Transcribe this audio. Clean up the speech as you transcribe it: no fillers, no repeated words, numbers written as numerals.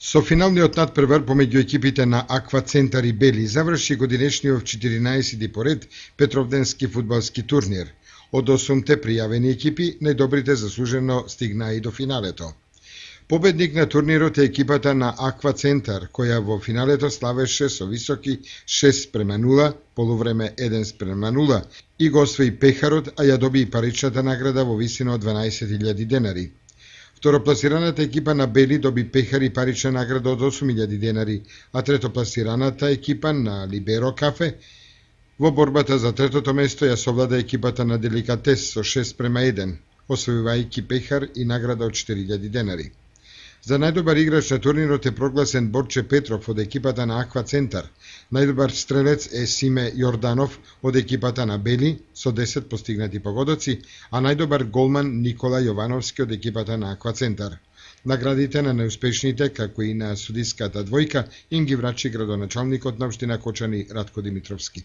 Со финалниот надпревар помеѓу екипите на Аква Центар и Бели заврши годинешниот 14 поред Петровденски фудбалски турнир. Од 8-те пријавени екипи, најдобрите заслужено стигнаа и до финалето. Победник на турнирот е екипата на Аква Центар, која во финалето славеше со високи 6:0, полувреме 1:0 и го освои пехарот, а ја доби и паричната награда во висина од 12.000 денари. Второпласираната екипа на Бели доби пехар и парична награда од 8.000 денари, а третопласираната екипа на Либеро Кафе во борбата за третото место ја совлада екипата на Деликатес со 6:1, освојувајќи пехар и награда од 4.000 денари. За најдобар играч на турнирот е прогласен Борче Петров од екипата на Аква Центар. Најдобар стрелец е Симе Јорданов од екипата на Бели со 10 постигнати погодоци, а најдобар голман Никола Јовановски од екипата на Аква Центар. Наградите на неуспешните, како и на судиската двојка, им ги врачи градоначалникот на општина Кочани Ратко Димитровски.